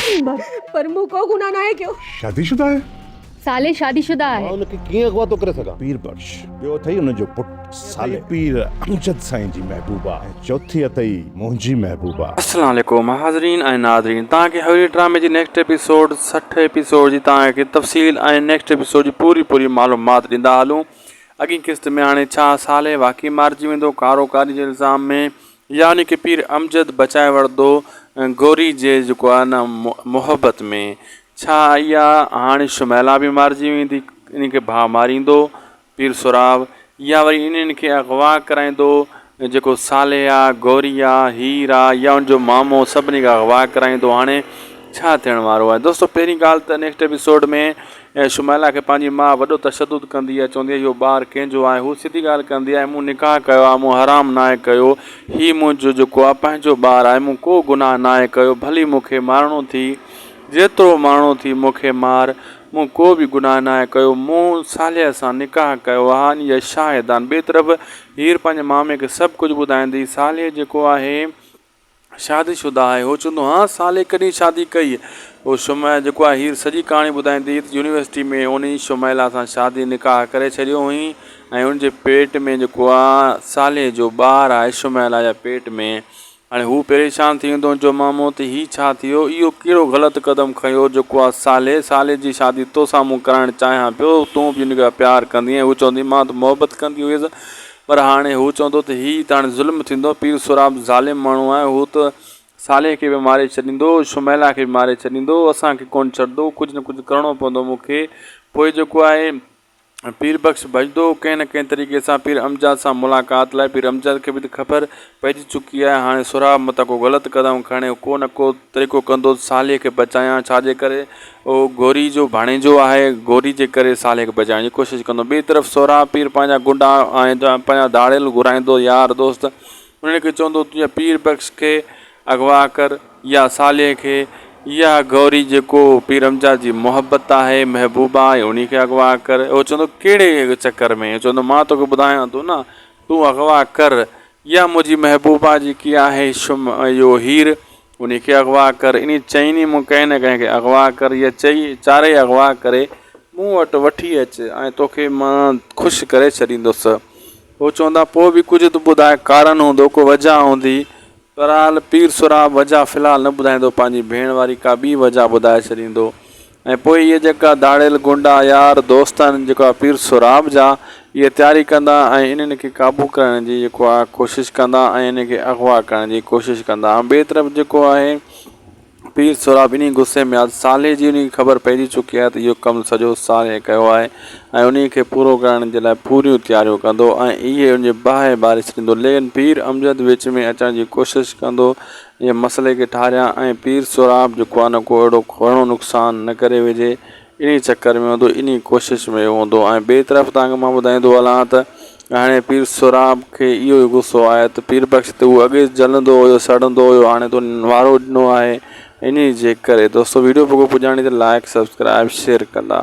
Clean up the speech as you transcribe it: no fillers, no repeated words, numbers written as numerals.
पर मूं को गुनाह ना है क्यों? शादीशुदा है? साले शादीशुदा है। उनखे कीअं अगवा तो करे सघां? पीर बख्श ॿियो अथई उनजो पुट साले पीर अमजद साईं जी महबूबा ऐं चौथी अथई मुंहिंजी महबूबा। अस्सलाम वालेकुम हाज़रीन ऐं नाज़रीन, तव्हांखे हवेली ड्रामे जी नेक्स्ट एपिसोड 60 एपिसोड जी तव्हांखे तफ़सील ऐं नेक्स्ट एपिसोड जी पूरी मालूमात ॾींदा हलूं। अॻी किस्त में हाणे छा साले वाक़ई मारिजी वेंदो कारोकारी जे इल्ज़ाम में, यानी कि पीर अमजद बचाए वठंदो गौरी जे जेको आहे न मुहबत में? छा इहा हाणे शुमैला बि मारिजी वेंदी, इन खे भाउ मारींदो पीर सुराब, या वरी इन्हनि खे अगवा कराईंदो जेको साले आहे, गौरी आहे, हीर आहे, या उनजो मामो सभिनी खां अगवा कराईंदो? हाणे छा थियण वारो आहे दोस्तो? पहिरीं ॻाल्हि त नेक्स्ट एपिसोड में शुमैला खे पंहिंजी माउ वॾो तशदुद कंदी आहे, चवंदी आहे इहो ॿारु कंहिंजो आहे। हू सिधी ॻाल्हि कंदी आहे, मूं निकाह कयो आहे, मूं हराम न आहे कयो, हीउ मुंहिंजो जेको आहे पंहिंजो ॿारु आहे, मूं को गुनाह न आहे कयो, भली मूंखे मारणो थी, जेतिरो मारणो थी मूंखे मार, मूं को बि गुनाह न आहे कयो, मूं साले सां निकाह कयो आहे, इहा शाहिद आहिनि। ॿिए तरफ़ हीर पंहिंजे मामे खे सभु कुझु ॿुधाईंदी। साले जेको आहे शादीशुदा आहे, उहो चवंदो हा साले कॾहिं शादी कई? उहो शुमैला जेको आहे हीर सॼी कहाणी ॿुधाईंदी त यूनिवर्सिटी में उन शुमैला सां शादी निकाह करे छॾियो हुई ऐं उनजे पेट में जेको आहे साले जो ॿारु आहे शुमैला जे पेट में। हाणे हू परेशान थी वेंदो जो मामो त हीउ छा थियो, इहो कहिड़ो ग़लति क़दम खयो जेको आहे साले जी शादी तोसां मूं कराइणु चाहियां पियो, तूं बि हुनखे प्यारु कंदी ऐं हू चवंदी मां त मोहबत कंदी हुयसि, पर हाणे हू चवंदो त हीउ त हाणे ज़ुल्म थींदो। पीर सुराब ज़ालिम माण्हू आहे, हू त साले खे बि मारे छॾींदो, शुमैला खे बि मारे छॾींदो, असांखे कोन्ह छॾंदो, कुझु न कुझु करिणो पवंदो मूंखे। पोइ जेको आहे पीर बख्श भॼंदो कंहिं न कंहिं तरीक़े सां पीर अमजद सां मुलाक़ात लाइ। पीर अमजद खे बि त ख़बर पइजी चुकी आहे हाणे सुराब मथां को ग़लति क़दम खणे, को न को तरीक़ो कंदो साले खे बचायां, छाजे करे उहो गौरी जो भाणेजो आहे, गौरी जे करे साले खे बचाइण जी कोशिशि कंदो। ॿिए तरफ़ सुराब पीर पंहिंजा गुंडा ऐं पंहिंजा दाड़ियल घुराईंदो यार दोस्त, उन्हनि खे चवंदो तूं या पीर बख्श खे अगवा कर या साले खे, या गौरी जेको पीर अमजद जी मुहबत आहे महबूबा आहे उन खे अगवा कर। उहो चवंदो कहिड़े चकर में? चवंदो मां तोखे ॿुधायां थो न, तूं अगवा कर, या मुंहिंजी महबूबा जेकी आहे इहो हीर उन खे अगवा कर। इन चईनी मूं कंहिं न कंहिंखे अगवा कर, या चई चारई अगवा करे मूं वटि वठी अचु ऐं तोखे मां ख़ुशि करे छॾींदुसि। उहो चवंदा पोइ बि कुझु तूं ॿुधाए, कारण हूंदो, को वजह हूंदी। बहरहाल पीर सुराब वजह फ़िलहालु न ॿुधाईंदो, पंहिंजी भेण वारी का ॿी वजह ॿुधाए छॾींदो। ऐं पोइ इहे जेका दाड़ियल गुंडा यार दोस्त आहिनि जेका पीर सुराब जा, इहे तयारी कंदा ऐं इन्हनि खे क़ाबू करण जी जेको आहे कोशिशि कंदा ऐं इन खे अगवा करण जी कोशिशि कंदा। ॿिए तरफ़ जेको आहे पीर सुराब इन गुस्से में आहे, साले जी उन ख़बर पइजी चुकी आहे त इहो कमु सॼो साले कयो आहे ऐं उन खे पूरो करण जे लाइ पूरियूं तयारियूं कंदो ऐं इहे उनजे बाहि बारे छॾींदो। लेकिन पीर अमजद विच में अचण जी कोशिशि कंदो इहे मसइले खे ठारियां ऐं पीर सुराब जेको आहे न को अहिड़ो घणो नुक़सानु न करे विझे, इन चकर में हूंदो, इन कोशिशि में हूंदो। ऐं ॿिए तरफ़ तव्हांखे मां ॿुधाईंदो हलां त हाणे पीर सुराब खे इहो ई गुस्सो आहे त पीर बख्श ते उहो अॻे जलंदो हुयो, सड़ंदो हुयो, हाणे तो वारो ॾिनो आहे। इन जे करे दोस्तो वीडियो पोइ पुॼाणी त लाइक सब्सक्राइब शेयर कंदा।